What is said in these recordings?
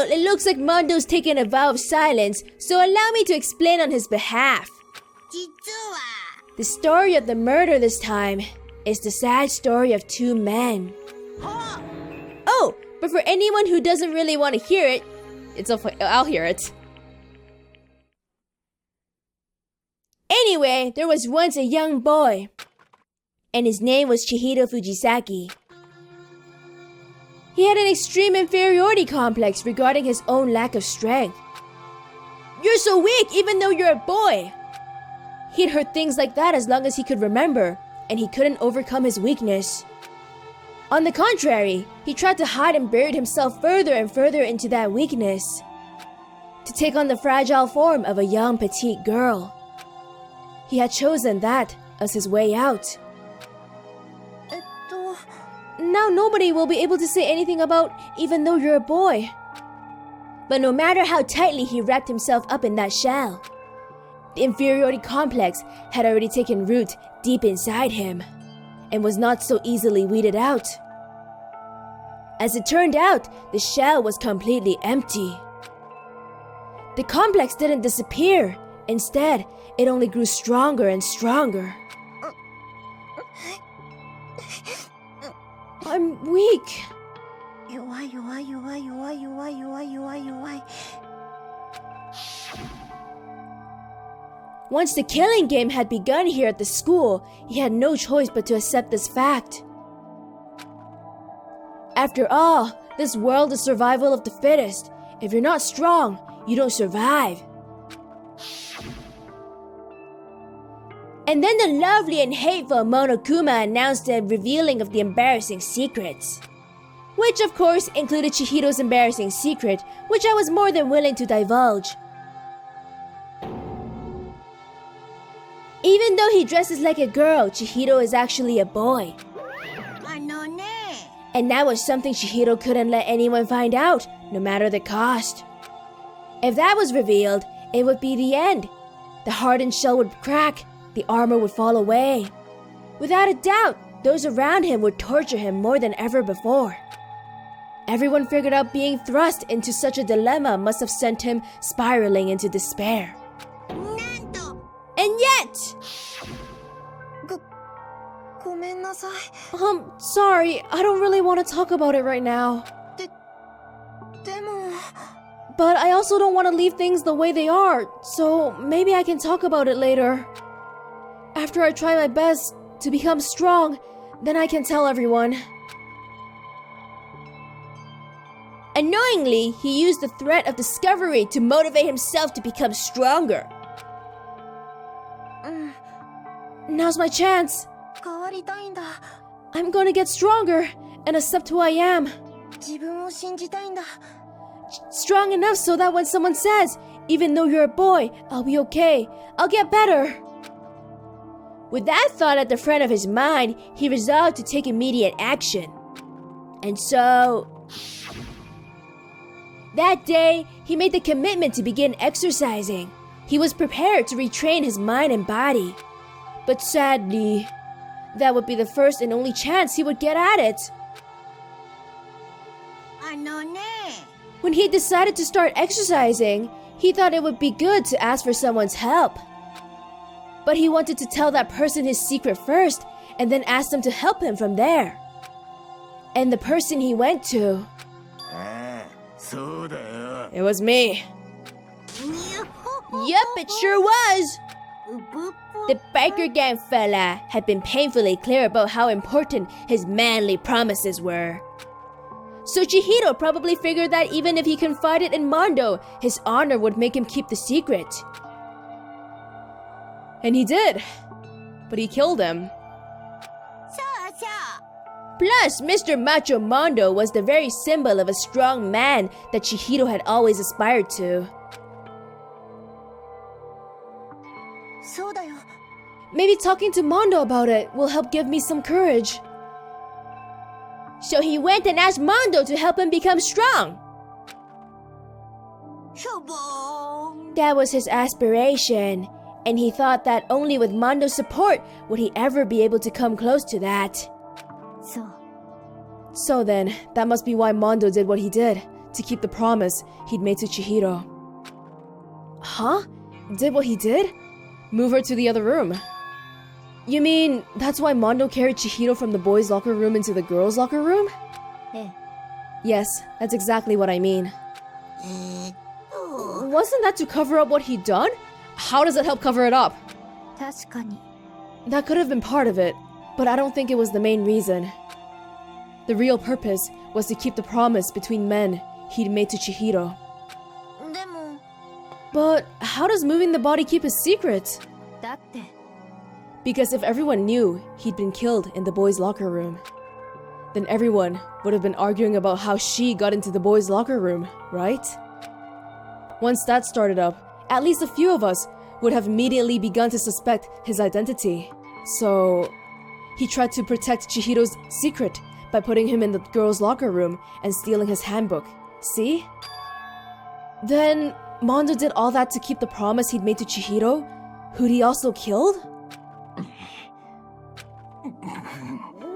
Well, it looks like Mondo's taken a vow of silence, so allow me to explain on his behalf. The story of the murder this time is the sad story of two men. Oh, but for anyone who doesn't really want to hear it, I'll hear it. Anyway, there was once a young boy, and his name was Chihiro Fujisaki. He had an extreme inferiority complex regarding his own lack of strength. You're so weak even though you're a boy! He'd heard things like that as long as he could remember, and he couldn't overcome his weakness. On the contrary, he tried to hide and buried himself further and further into that weakness, to take on the fragile form of a young petite girl. He had chosen that as his way out. Now nobody will be able to say anything about even though you're a boy. But no matter how tightly he wrapped himself up in that shell, the inferiority complex had already taken root deep inside him and was not so easily weeded out. As it turned out, the shell was completely empty. The complex didn't disappear. Instead, it only grew stronger and stronger. I'm weak. Once the killing game had begun here at the school, he had no choice but to accept this fact. After all, this world is survival of the fittest. If you're not strong, you don't survive. And then the lovely and hateful Monokuma announced the revealing of the embarrassing secrets. Which of course included Chihiro's embarrassing secret, which I was more than willing to divulge. Even though he dresses like a girl, Chihiro is actually a boy. And that was something Chihiro couldn't let anyone find out, no matter the cost. If that was revealed, it would be the end. The hardened shell would crack, the armor would fall away. Without a doubt, those around him would torture him more than ever before. Everyone figured out being thrust into such a dilemma must have sent him spiraling into despair. And yet... sorry, I don't really want to talk about it right now. But I also don't want to leave things the way they are, so maybe I can talk about it later. After I try my best to become strong, then I can tell everyone. Annoyingly, he used the threat of discovery to motivate himself to become stronger. Now's my chance. I'm gonna get stronger and accept who I am. Strong enough so that when someone says, even though you're a boy, I'll be okay, I'll get better. With that thought at the front of his mind, he resolved to take immediate action. And so... that day, he made the commitment to begin exercising. He was prepared to retrain his mind and body. But sadly, that would be the first and only chance he would get at it. When he decided to start exercising, he thought it would be good to ask for someone's help. But he wanted to tell that person his secret first, and then ask them to help him from there. And the person he went to... it was me. Yup, it sure was. The biker gang fella had been painfully clear about how important his manly promises were. So Chihiro probably figured that even if he confided in Mondo, his honor would make him keep the secret. And he did. But he killed him. Plus, Mr. Macho Mondo was the very symbol of a strong man that Chihiro had always aspired to. Maybe talking to Mondo about it will help give me some courage. So he went and asked Mondo to help him become strong. That was his aspiration, and he thought that only with Mondo's support would he ever be able to come close to that. So then, that must be why Mondo did what he did, to keep the promise he'd made to Chihiro. Huh? Did what he did? Move her to the other room. You mean that's why Mondo carried Chihiro from the boys' locker room into the girls' locker room? Yes, that's exactly what I mean. Wasn't that to cover up what he'd done? How does it help cover it up? 確かに That could have been part of it, but I don't think it was the main reason. The real purpose was to keep the promise between men he'd made to Chihiro. でも But how does moving the body keep a secret? だって Because if everyone knew he'd been killed in the boys' locker room, then everyone would have been arguing about how she got into the boys' locker room, right? Once that started up, at least a few of us would have immediately begun to suspect his identity. So, he tried to protect Chihiro's secret by putting him in the girls' locker room and stealing his handbook. See? Then, Mondo did all that to keep the promise he'd made to Chihiro, who'd he also killed?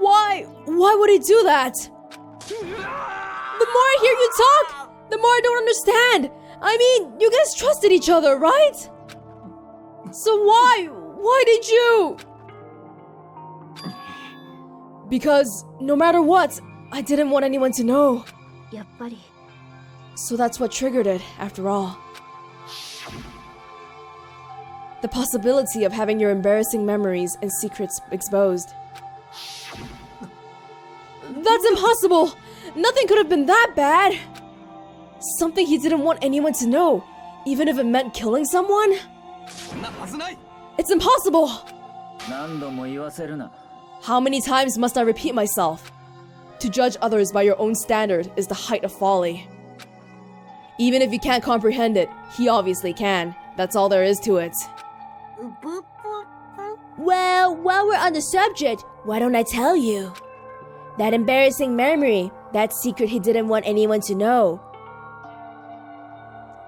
Why would he do that? The more I hear you talk, the more I don't understand. I mean, you guys trusted each other, right? So why did you? Because no matter what, I didn't want anyone to know. やっぱり So that's what triggered it, after all. The possibility of having your embarrassing memories and secrets exposed. That's impossible! Nothing could have been that bad! Something he didn't want anyone to know, even if it meant killing someone? It's impossible! 何度も言わせるな How many times must I repeat myself? To judge others by your own standard is the height of folly. Even if you can't comprehend it, he obviously can. That's all there is to it. Well, while we're on the subject, why don't I tell you? That embarrassing memory, that secret he didn't want anyone to know.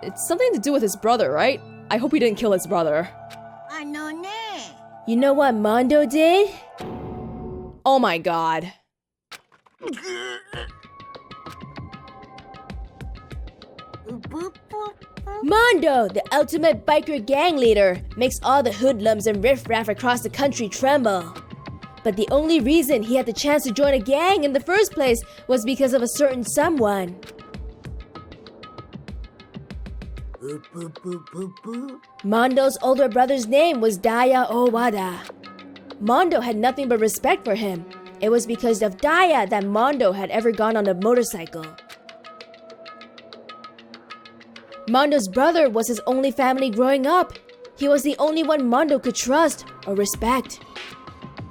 It's something to do with his brother, right? I hope he didn't kill his brother. あのね You know what Mondo did? Oh my god. Mondo, the ultimate biker gang leader, makes all the hoodlums and riffraff across the country tremble. But the only reason he had the chance to join a gang in the first place was because of a certain someone. Mondo's older brother's name was Daya Owada. Mondo had nothing but respect for him. It was because of Daya that Mondo had ever gone on a motorcycle. Mondo's brother was his only family growing up. He was the only one Mondo could trust or respect.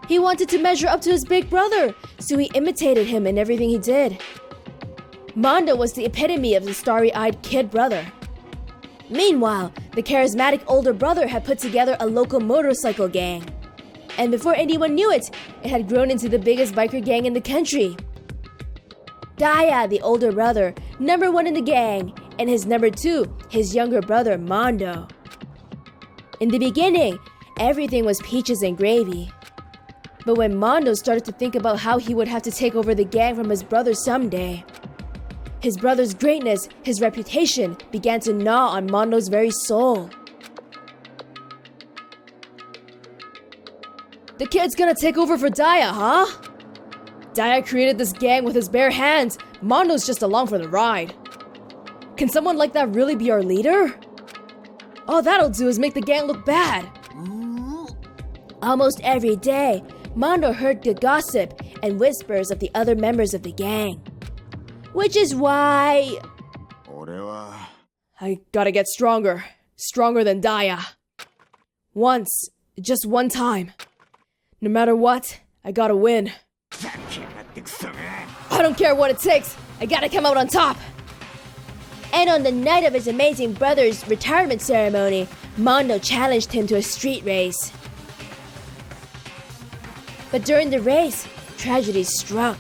He wanted to measure up to his big brother, so he imitated him in everything he did. Mondo was the epitome of the starry-eyed kid brother. Meanwhile, the charismatic older brother had put together a local motorcycle gang. And before anyone knew it, it had grown into the biggest biker gang in the country. Daya, the older brother, number one in the gang, and his number two, his younger brother, Mondo. In the beginning, everything was peaches and gravy. But when Mondo started to think about how he would have to take over the gang from his brother someday, his brother's greatness, his reputation, began to gnaw on Mondo's very soul. The kid's gonna take over for Daya, huh? Daya created this gang with his bare hands. Mondo's just along for the ride. Can someone like that really be our leader? All that'll do is make the gang look bad. Almost every day, Mondo heard the gossip and whispers of the other members of the gang. Which is why... I gotta get stronger. Stronger than Daya. Once. Just one time. No matter what, I gotta win. I don't care what it takes. I gotta come out on top. And on the night of his amazing brother's retirement ceremony, Mondo challenged him to a street race. But during the race, tragedy struck.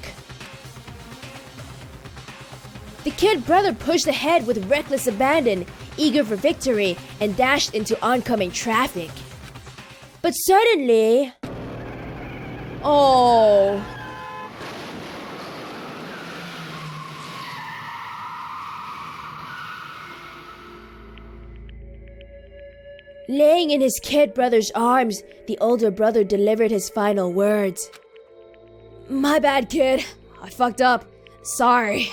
The kid brother pushed ahead with reckless abandon, eager for victory, and dashed into oncoming traffic. But suddenly... Oh... Laying in his kid brother's arms, the older brother delivered his final words. My bad, kid. I fucked up. Sorry.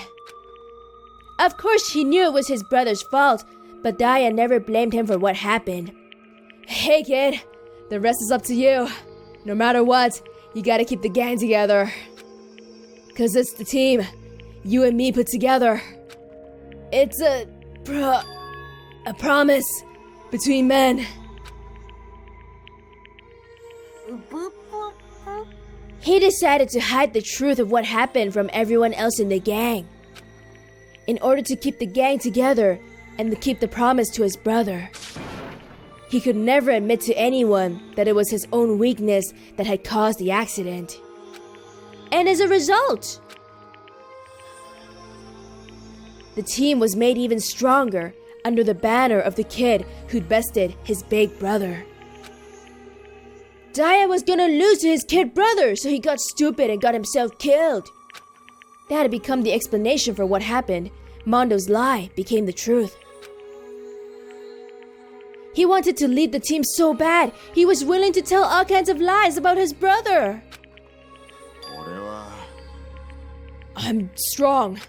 Of course, he knew it was his brother's fault, but Daya never blamed him for what happened. Hey, kid. The rest is up to you. No matter what, you gotta keep the gang together. 'Cause it's the team. You and me put together. It's a promise between men. He decided to hide the truth of what happened from everyone else in the gang, in order to keep the gang together and to keep the promise to his brother. He could never admit to anyone that it was his own weakness that had caused the accident. And as a result, the team was made even stronger under the banner of the kid who'd bested his big brother. Daya was gonna lose to his kid brother, so he got stupid and got himself killed. That had become the explanation for what happened. Mondo's lie became the truth. He wanted to lead the team so bad, he was willing to tell all kinds of lies about his brother. I'm strong.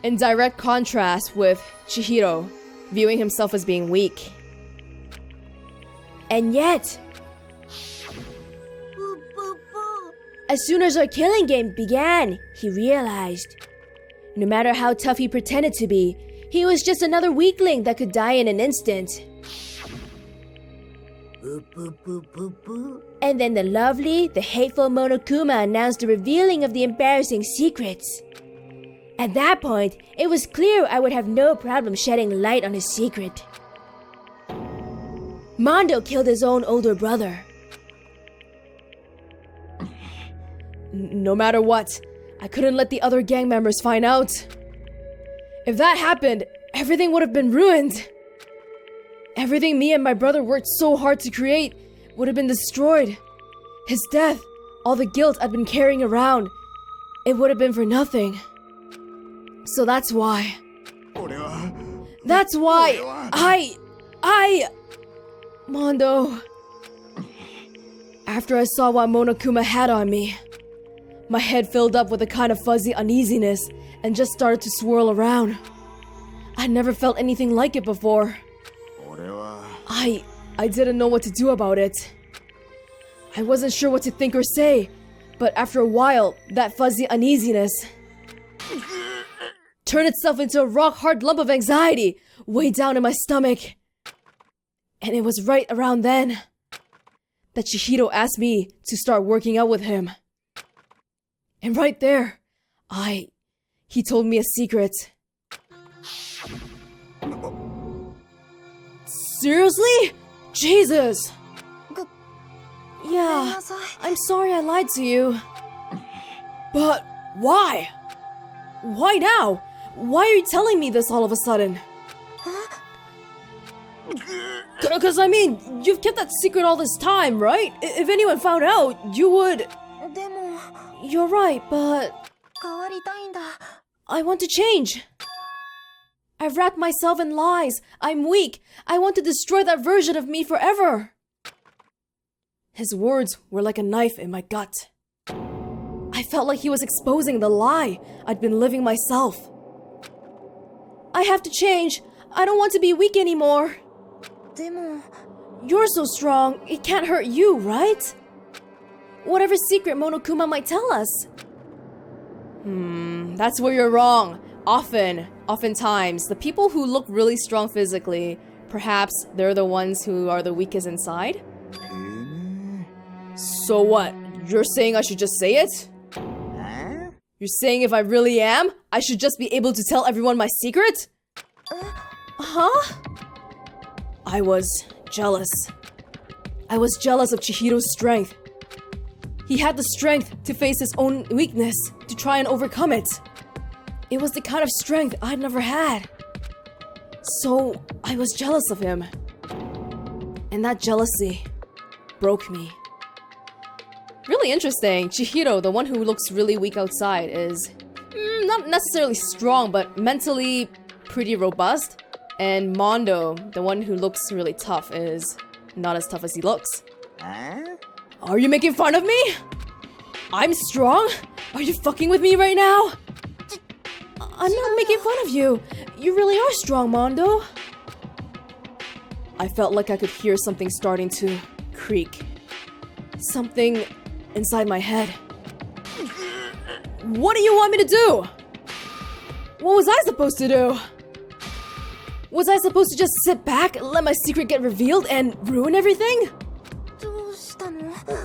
In direct contrast with Chihiro, viewing himself as being weak. And yet, as soon as our killing game began, he realized, no matter how tough he pretended to be, he was just another weakling that could die in an instant. And then the lovely, the hateful Monokuma announced the revealing of the embarrassing secrets. At that point, it was clear I would have no problem shedding light on his secret. Mondo killed his own older brother. No matter what, I couldn't let the other gang members find out. If that happened, everything would have been ruined. Everything me and my brother worked so hard to create would have been destroyed. His death, all the guilt I'd been carrying around, it would have been for nothing. So that's why Mondo. After I saw what Monokuma had on me, my head filled up with a kind of fuzzy uneasiness and just started to swirl around. I'd never felt anything like it before. I didn't know what to do about it. I wasn't sure what to think or say, but after a while, that fuzzy uneasiness turned itself into a rock-hard lump of anxiety way down in my stomach. And it was right around then that Chihiro asked me to start working out with him. And right there, he told me a secret. Seriously? Jesus! Yeah, I'm sorry I lied to you. But why? Why now? Why are you telling me this all of a sudden? Cause I mean, you've kept that secret all this time, right? If anyone found out, you would... You're right, but... I want to change. I've wrapped myself in lies. I'm weak. I want to destroy that version of me forever. His words were like a knife in my gut. I felt like he was exposing the lie I'd been living myself. I have to change. I don't want to be weak anymore. You're so strong, it can't hurt you, right? Whatever secret Monokuma might tell us. That's where you're wrong. Oftentimes, the people who look really strong physically, perhaps they're the ones who are the weakest inside? So what? You're saying I should just say it? You're saying if I really am, I should just be able to tell everyone my secret? Huh? I was jealous. I was jealous of Chihiro's strength. He had the strength to face his own weakness, to try and overcome it. It was the kind of strength I'd never had. So, I was jealous of him. And that jealousy broke me. Really interesting. Chihiro, the one who looks really weak outside, is Not necessarily strong, but mentally pretty robust. And Mondo, the one who looks really tough, is not as tough as he looks. Are you making fun of me? I'm strong? Are you fucking with me right now? I'm not making fun of you. You really are strong, Mondo. I felt like I could hear something starting to creak. Something inside my head. What do you want me to do? What was I supposed to do? Was I supposed to just sit back, let my secret get revealed, and ruin everything?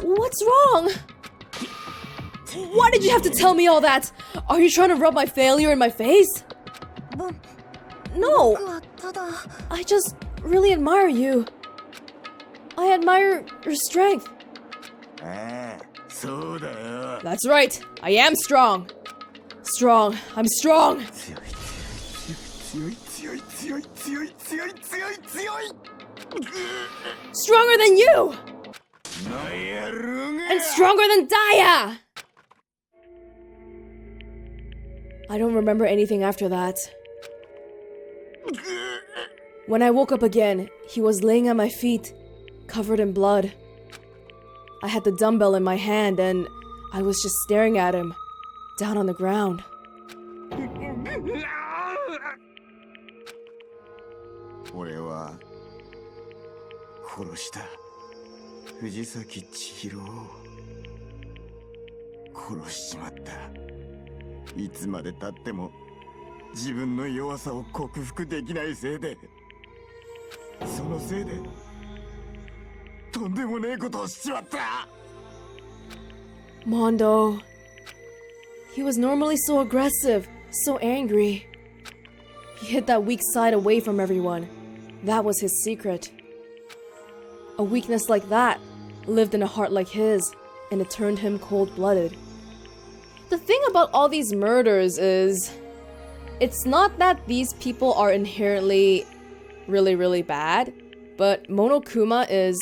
What's wrong? Why did you have to tell me all that? Are you trying to rub my failure in my face? No. I just really admire you. I admire your strength. That's right. I am strong. Strong. I'm strong. Stronger than you! And stronger than Daya! I don't remember anything after that. When I woke up again, he was laying at my feet, covered in blood. I had the dumbbell in my hand and I was just staring at him, down on the ground. 俺は殺した藤崎千尋を殺しちまった。いつまで経っても自分の弱さを克服できないせいで、そのせいでとんでもねえことをしちまった。 Mondo. He was normally so aggressive, so angry. He hid that weak side away from everyone. That was his secret. A weakness like that lived in a heart like his, and it turned him cold-blooded. The thing about all these murders is, it's not that these people are inherently really bad, but Monokuma is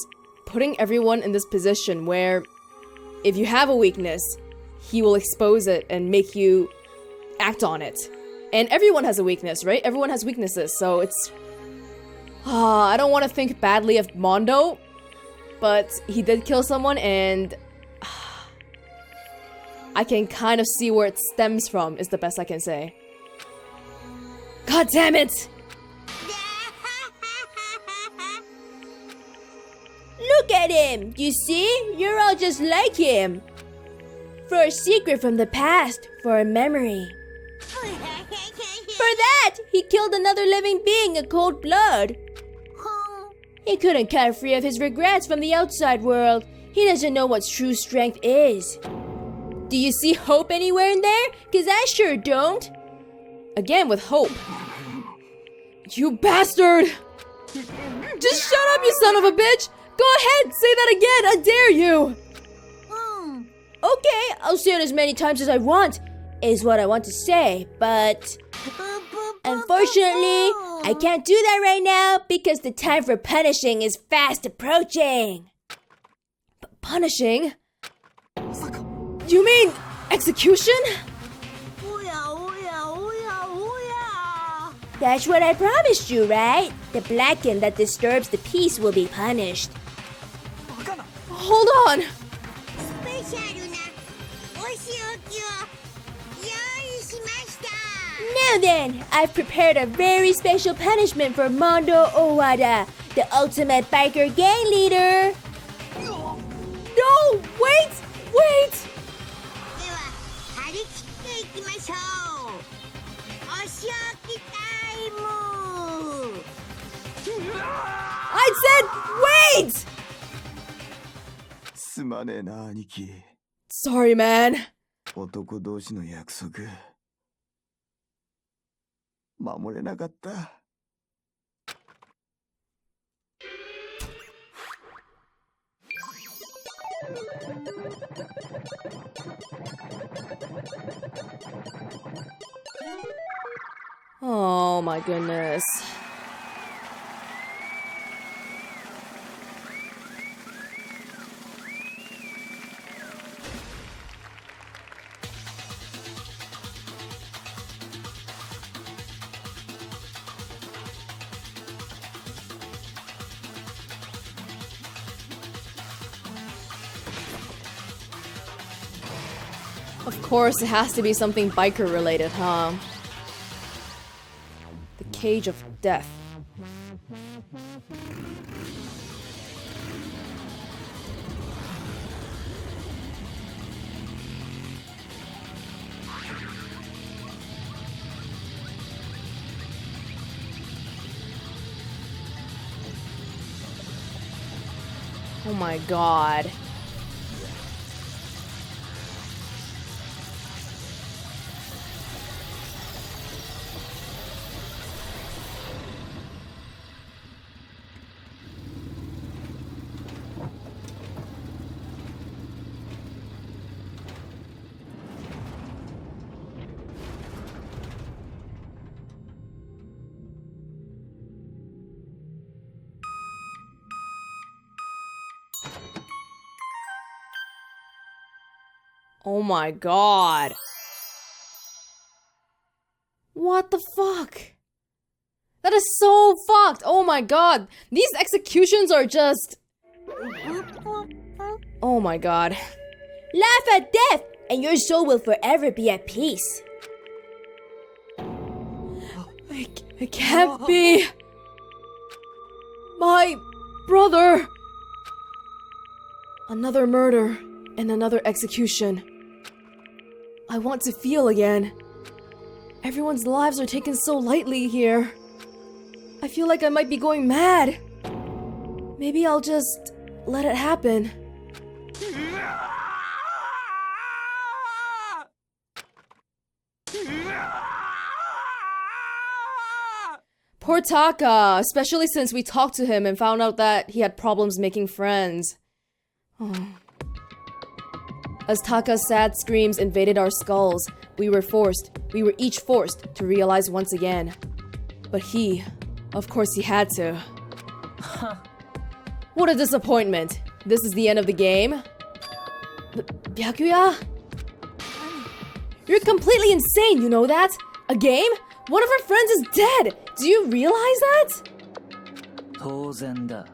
putting everyone in this position where if you have a weakness, he will expose it and make you act on it. And everyone has a weakness, right? Everyone has weaknesses, so it's... I don't want to think badly of Mondo, but he did kill someone and... I can kind of see where it stems from, is the best I can say. God damn it! Look at him! You see? You're all just like him. For a secret from the past, for a memory. For that, he killed another living being in cold blood. He couldn't cut free of his regrets from the outside world. He doesn't know what true strength is. Do you see hope anywhere in there? 'Cause I sure don't. Again with hope. You bastard! Just shut up, you son of a bitch! Go ahead, say that again, I dare you! Okay, I'll say it as many times as I want, is what I want to say, but... Unfortunately, I can't do that right now because the time for punishing is fast approaching. Punishing? You mean execution? That's what I promised you, right? The blackened that disturbs the peace will be punished. Hold on! Now then, I've prepared a very special punishment for Mondo Owada, the ultimate biker gang leader. No! Wait! Wait! I said wait! すまねえな、兄貴。 Sorry, man. 男同士の約束守れなかった。 Oh my goodness. Of course, it has to be something biker related, huh? The Cage of Death. Oh my god. Oh my god. What the fuck? That is so fucked. Oh my god. These executions are just... Oh my god. Laugh at death and your soul will forever be at peace. It can't be. My brother. Another murder and another execution. I want to feel again. Everyone's lives are taken so lightly here. I feel like I might be going mad. Maybe I'll just let it happen. Poor Taka, especially since we talked to him and found out that he had problems making friends. Oh. As Taka's sad screams invaded our skulls, we were each forced to realize once again. But he, of course he had to. What a disappointment. This is the end of the game? Byakuya? You're completely insane, you know that? A game? One of our friends is dead! Do you realize that? 当然だ。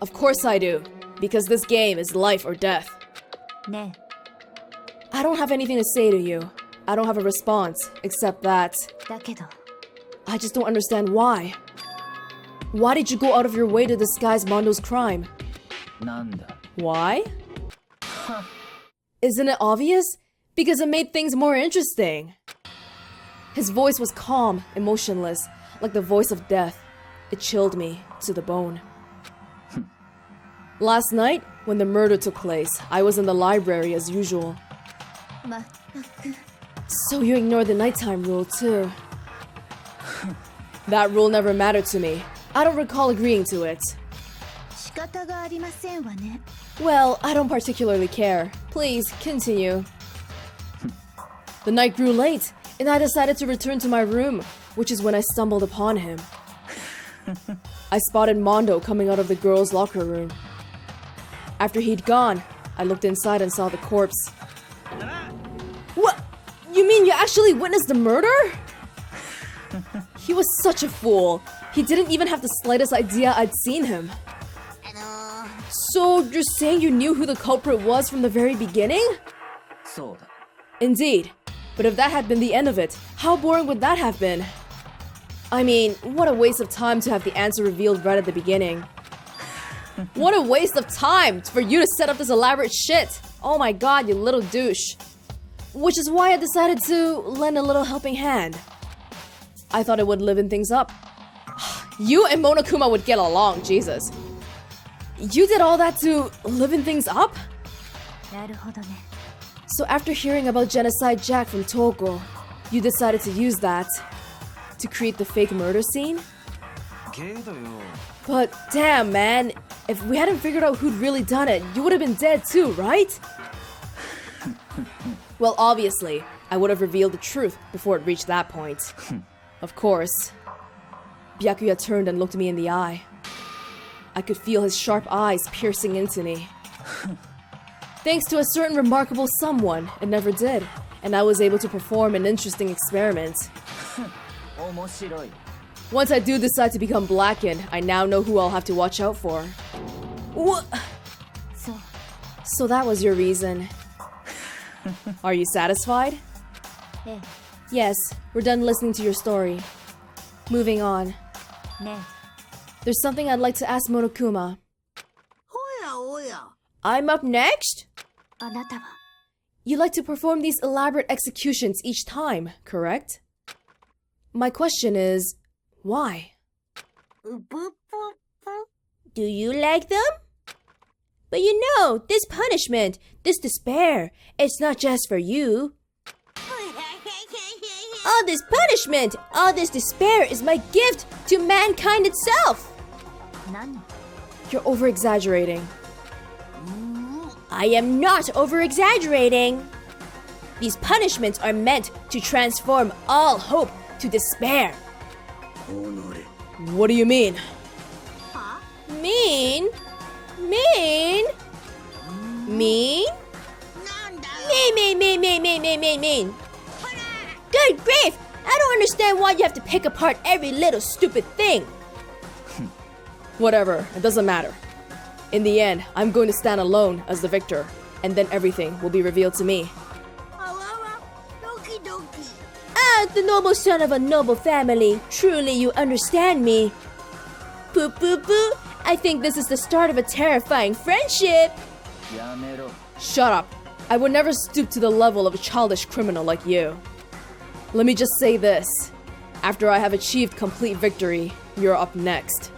Of course I do. Because this game is life or death. ね I don't have anything to say to you. I don't have a response, except that だけど I just don't understand why. Why did you go out of your way to disguise Mondo's crime? なんだ。 Why? Isn't it obvious? Because it made things more interesting. His voice was calm, emotionless, like the voice of death. It chilled me to the bone. Last night, when the murder took place, I was in the library as usual. ま So you ignore the nighttime rule too. That rule never mattered to me. I don't recall agreeing to it. 仕方がありませんわね Well, I don't particularly care. Please, continue. The night grew late, and I decided to return to my room, which is when I stumbled upon him. I spotted Mondo coming out of the girls' locker room. After he'd gone, I looked inside and saw the corpse. What? You mean you actually witnessed the murder? He was such a fool. He didn't even have the slightest idea I'd seen him. So you're saying you knew who the culprit was from the very beginning? そうだ。 Indeed. But if that had been the end of it, how boring would that have been? I mean, what a waste of time to have the answer revealed right at the beginning. What a waste of time for you to set up this elaborate shit. Oh my god, you little douche. Which is why I decided to lend a little helping hand. I thought it would liven things up. You and Monokuma would get along, Jesus. You did all that to liven things up? なるほどね So after hearing about Genocide Jack from Toko, you decided to use that to create the fake murder scene? けどよ。 But damn, man, if we hadn't figured out who'd really done it, you would have been dead too, right? Well, obviously, I would have revealed the truth before it reached that point. Of course. Byakuya turned and looked me in the eye. I could feel his sharp eyes piercing into me. Thanks to a certain remarkable someone, it never did, and I was able to perform an interesting experiment. 面白い。 Once I do decide to become blackened, I now know who I'll have to watch out for. What? そう So that was your reason. Are you satisfied? え Yes, we're done listening to your story. Moving on. えね There's something I'd like to ask Monokuma. おやおや I'm up next? あなたは You like to perform these elaborate executions each time, correct? My question is, why? うぷぷぷ Do you like them? But you know, this punishment, this despair, it's not just for you. All this punishment, all this despair is my gift to mankind itself. 何 You're over-exaggerating. I am not over-exaggerating. These punishments are meant to transform all hope to despair. What do you mean? は Mean? Mean? Mean? なんだよ Mean. Good grief! I don't understand why you have to pick apart every little stupid thing. Whatever, it doesn't matter. In the end, I'm going to stand alone as the victor, and then everything will be revealed to me. あわわドキドキ Ah, the noble son of a noble family. Truly, you understand me. Poo poo poo. I think this is the start of a terrifying friendship. やめろ Shut up. I would never stoop to the level of a childish criminal like you. Let me just say this. After I have achieved complete victory, you're up next.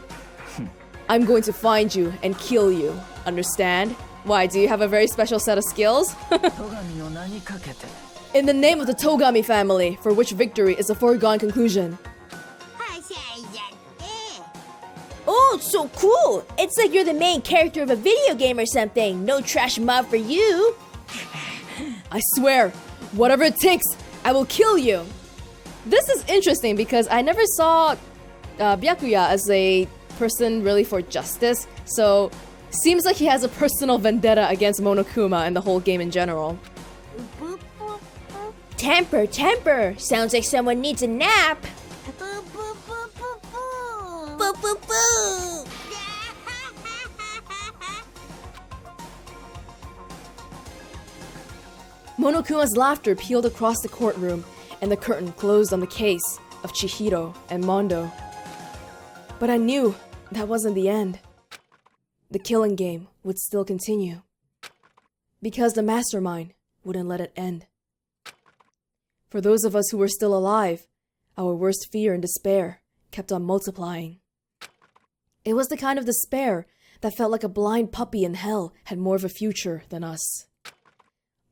I'm going to find you and kill you. Understand? Why, do you have a very special set of skills? 戸上を何かけて In the name of the Togami family, for which victory is a foregone conclusion. はしゃいじゃって Oh, so cool! It's like you're the main character of a video game or something. No trash mob for you. I swear, whatever it takes, I will kill you. This is interesting because I never saw Byakuya as a person really for justice. So, seems like he has a personal vendetta against Monokuma and the whole game in general. うぷぷぷ Temper. Sounds like someone needs a nap. ぷぷぷぷぷ Boo boo boo. Monokuma's laughter peeled across the courtroom, and the curtain closed on the case of Chihiro and Mondo. But I knew that wasn't the end. The killing game would still continue. Because the mastermind wouldn't let it end. For those of us who were still alive, our worst fear and despair kept on multiplying. It was the kind of despair that felt like a blind puppy in hell had more of a future than us.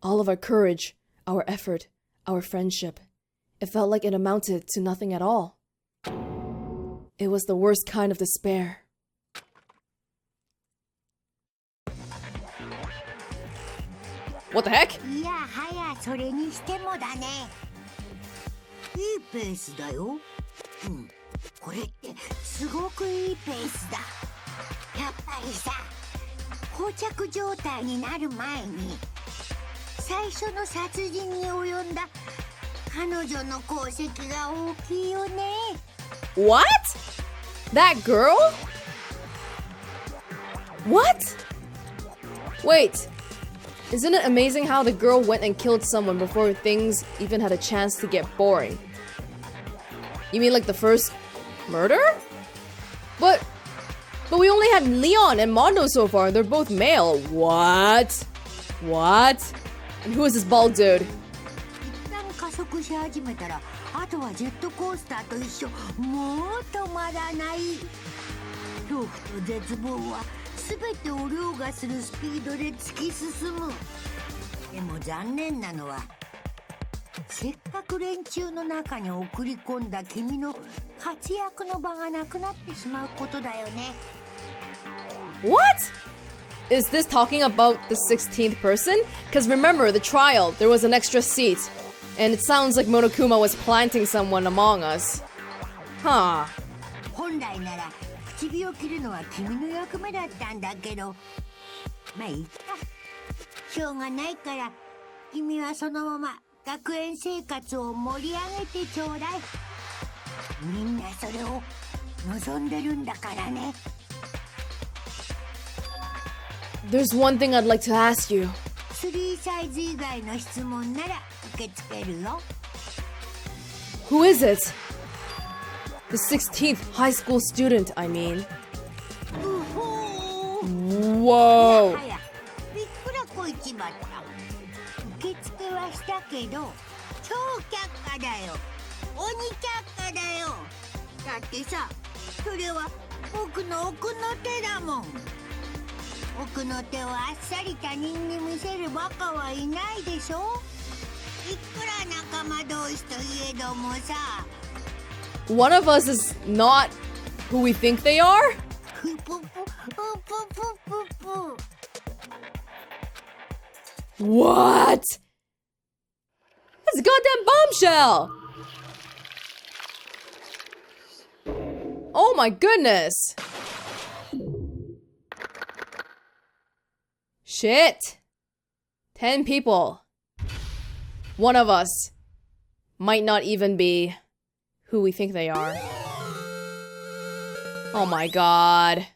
All of our courage, our effort, our friendship, it felt like it amounted to nothing at all. It was the worst kind of despair. What the heck? いやはやそれにしてもだねいいペースだようんこれってすごくいいペースだやっぱりさ膠着状態になる前に最初の殺人に及んだ彼女の功績が大きいよね What? That girl? What? Wait. Isn't it amazing how the girl went and killed someone before things even had a chance to get boring? You mean like the first murder? But we only had Leon and Mondo so far. They're both male. What? And who is this bald dude? 一旦加速し始めたらあとはジェットコースターと一緒もう止まらない恐怖と絶望は全てを凌駕するスピードで突き進むでも残念なのはせっかく連中の中に送り込んだ君の活躍の場がなくなってしまうことだよね What? Is this talking about the 16th person? Because remember, the trial, there was an extra seat. And it sounds like Monokuma was planting someone among us. Huh. 本来なら唇を切るのは君の役目だったんだけどまあいいかしょうがないから君はそのまま学園生活を盛り上げてちょうだいみんなそれを望んでるんだからね There's one thing I'd like to ask you. 3サイズ以外の質問なら受け付けるよ。 Who is it? The 16th high school student, I mean. うほー。 Whoa. いやびっくらこいちまった。受付はしたけど超却下だよ。鬼却下だよ。だってさ、それは僕の奥の手だもん。奥の手をあっさり他人に見せるバカはいないでしょ。いくら仲間同士といえどもさ。 One of us is not who we think they are? ふぷぷぷぷぷぷ。 What? That's a goddamn bombshell! Oh my goodness! Shit! 10 people. One of us might not even be who we think they are. Oh my god.